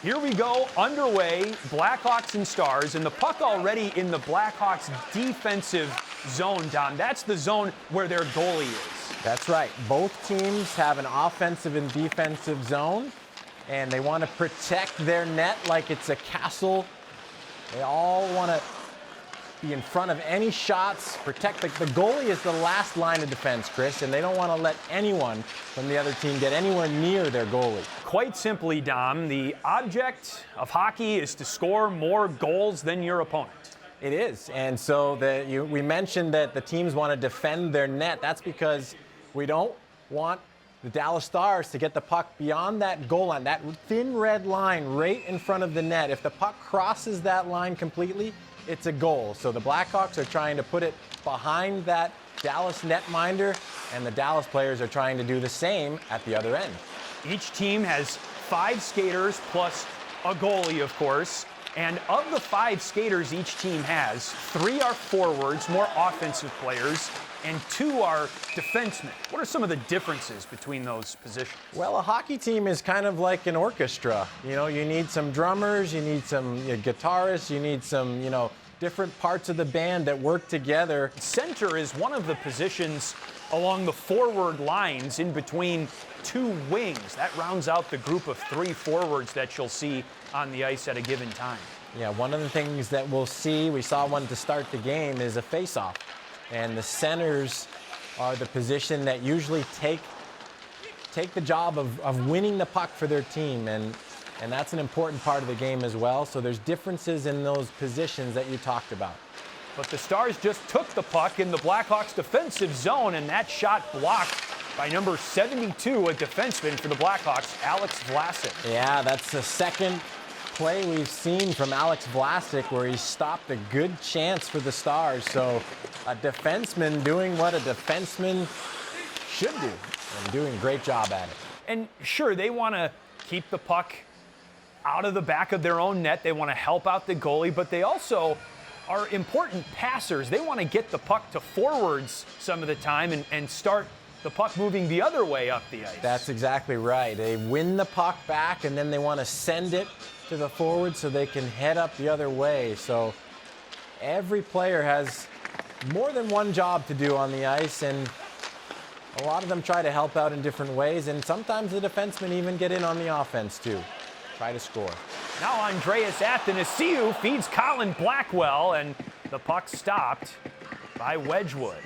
Here we go, underway, Blackhawks and Stars, and the puck already in the Blackhawks defensive zone, Dom. That's the zone where their goalie is. That's right. Both teams have an offensive and defensive zone, and they want to protect their net like it's a castle. They all want to be in front of any shots, protect the goalie is the last line of defense, Chris, and they don't want to let anyone from the other team get anywhere near their goalie. Quite simply, Dom, the object of hockey is to score more goals than your opponent. It is, and so we mentioned that the teams want to defend their net. That's because we don't want the Dallas Stars to get the puck beyond that goal line, that thin red line right in front of the net. If the puck crosses that line completely, it's a goal. So the Blackhawks are trying to put it behind that Dallas netminder, and the Dallas players are trying to do the same at the other end. Each team has 5 skaters plus a goalie, of course. And of the 5 skaters each team has, 3 are forwards, more offensive players, and 2 are defensemen. What are some of the differences between those positions? Well, a hockey team is kind of like an orchestra. You know, you need some drummers, you need some guitarists, you need some, different parts of the band that work together. Center is one of the positions along the forward lines in between 2 wings. That rounds out the group of 3 forwards that you'll see on the ice at a given time. Yeah, one of the things that we'll see, we saw one to start the game, is a face-off. And the centers are the position that usually take the job of winning the puck for their team. And that's an important part of the game as well. So there's differences in those positions that you talked about. But the Stars just took the puck in the Blackhawks defensive zone, and that shot blocked by number 72, a defenseman for the Blackhawks, Alex Vlasic. Yeah, that's the second play we've seen from Alex Vlasic where he stopped a good chance for the Stars. So a defenseman doing what a defenseman should do and doing a great job at it. And sure, they want to keep the puck out of the back of their own net. They want to help out the goalie, but they also are important passers. They want to get the puck to forwards some of the time and start the puck moving the other way up the ice. That's exactly right. They win the puck back, and then they want to send it to the forward so they can head up the other way. So every player has more than one job to do on the ice, and a lot of them try to help out in different ways, and sometimes the defensemen even get in on the offense too. Try to score. Now Andreas Athanasiou feeds Colin Blackwell, and the puck stopped by Wedgwood.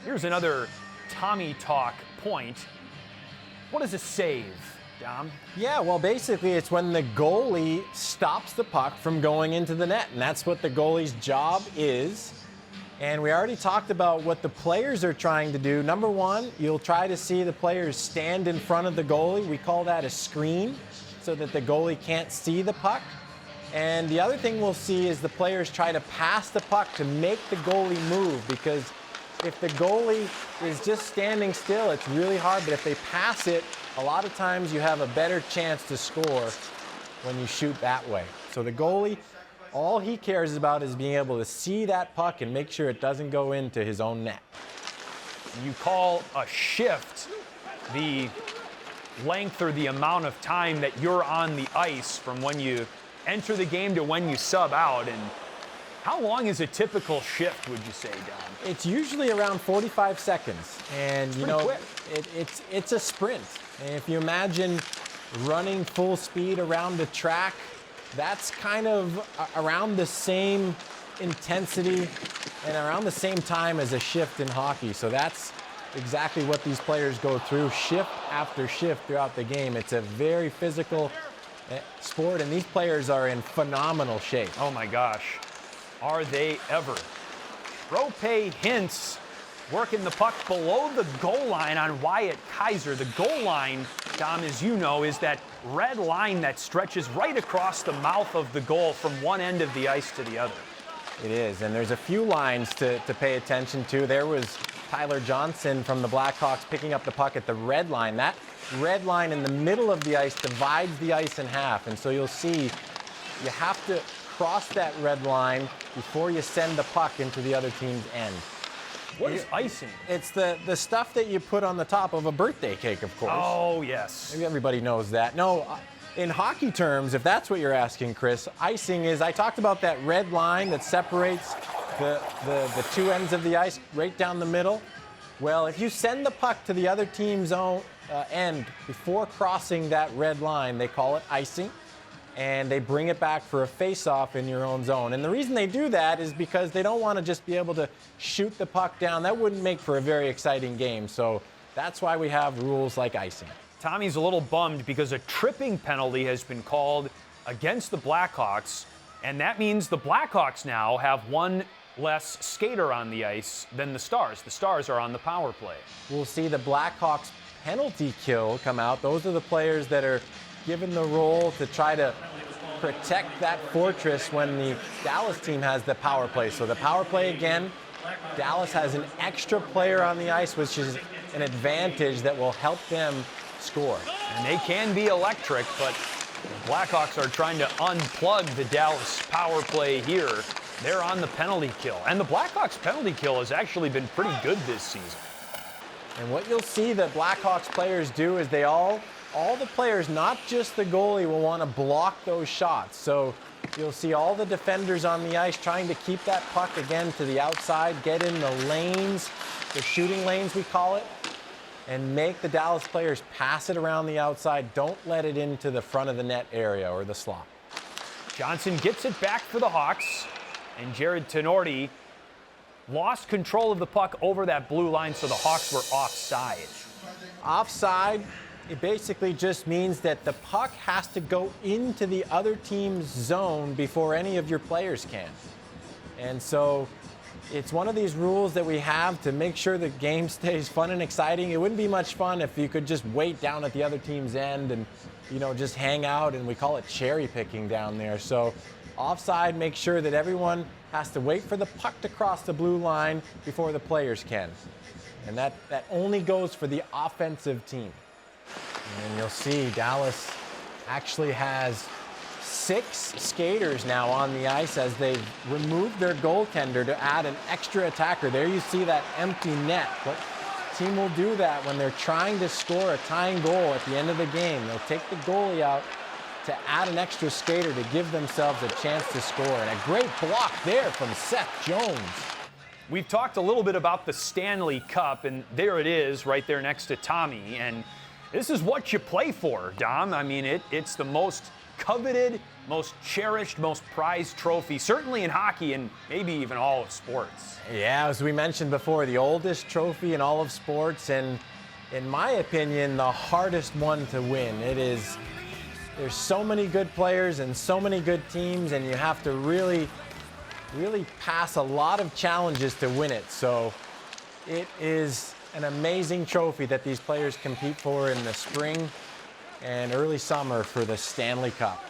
Here's another Tommy talk point. What is a save, Dom? Yeah, well, basically it's when the goalie stops the puck from going into the net, and that's what the goalie's job is. And we already talked about what the players are trying to do. Number one, you'll try to see the players stand in front of the goalie. We call that a screen, so that the goalie can't see the puck. And the other thing we'll see is the players try to pass the puck to make the goalie move, because if the goalie is just standing still, it's really hard. But if they pass it, a lot of times you have a better chance to score when you shoot that way. So the goalie, all he cares about is being able to see that puck and make sure it doesn't go into his own net. You call a shift the length or the amount of time that you're on the ice from when you enter the game to when you sub out. And how long is a typical shift, would you say, Don? It's usually around 45 seconds. And, it's a sprint. And if you imagine running full speed around the track, that's kind of around the same intensity and around the same time as a shift in hockey. So that's exactly what these players go through shift after shift throughout the game. It's a very physical sport, and these players are in phenomenal shape. Oh my gosh, are they ever? Rope Hintz working the puck below the goal line on Wyatt Kaiser. The goal line, Dom, as you know, is that red line that stretches right across the mouth of the goal from one end of the ice to the other. It is, and there's a few lines to pay attention to. There was Tyler Johnson from the Blackhawks picking up the puck at the red line. That red line in the middle of the ice divides the ice in half, and so you'll see you have to cross that red line before you send the puck into the other team's end. What is icing? It's the stuff that you put on the top of a birthday cake, of course. Oh, yes. Maybe everybody knows that. No, in hockey terms, if that's what you're asking, Chris, icing is, I talked about that red line that separates the two ends of the ice right down the middle. Well, if you send the puck to the other team's own end before crossing that red line, they call it icing, and they bring it back for a face-off in your own zone. And the reason they do that is because they don't want to just be able to shoot the puck down. That wouldn't make for a very exciting game. So that's why we have rules like icing. Tommy's a little bummed because a tripping penalty has been called against the Blackhawks, and that means the Blackhawks now have one less skater on the ice than the Stars. The Stars are on the power play. We'll see the Blackhawks penalty kill come out. Those are the players that are given the role to try to protect that fortress when the Dallas team has the power play. So the power play again, Dallas has an extra player on the ice, which is an advantage that will help them score. And they can be electric, but the Blackhawks are trying to unplug the Dallas power play here. They're on the penalty kill. And the Blackhawks penalty kill has actually been pretty good this season. And what you'll see the Blackhawks players do is they all the players, not just the goalie, will want to block those shots. So you'll see all the defenders on the ice trying to keep that puck again to the outside, get in the lanes, the shooting lanes we call it, and make the Dallas players pass it around the outside. Don't let it into the front of the net area or the slot. Johnson gets it back for the Hawks, and Jared Tenorti lost control of the puck over that blue line, so the Hawks were offside. Offside, it basically just means that the puck has to go into the other team's zone before any of your players can. And so it's one of these rules that we have to make sure the game stays fun and exciting. It wouldn't be much fun if you could just wait down at the other team's end and, just hang out, and we call it cherry picking down there. So offside makes sure that everyone has to wait for the puck to cross the blue line before the players can. And that only goes for the offensive team. And you'll see Dallas actually has 6 skaters now on the ice as they've removed their goaltender to add an extra attacker. There you see that empty net. What team will do that when they're trying to score a tying goal at the end of the game? They'll take the goalie out to add an extra skater to give themselves a chance to score. And a great block there from Seth Jones. We've talked a little bit about the Stanley Cup, and there it is right there next to Tommy. And this is what you play for, Dom. I mean, it's the most coveted, most cherished, most prized trophy, certainly in hockey and maybe even all of sports. Yeah, as we mentioned before, the oldest trophy in all of sports, and in my opinion, the hardest one to win. There's so many good players and so many good teams, and you have to really pass a lot of challenges to win it. So it is an amazing trophy that these players compete for in the spring and early summer for the Stanley Cup.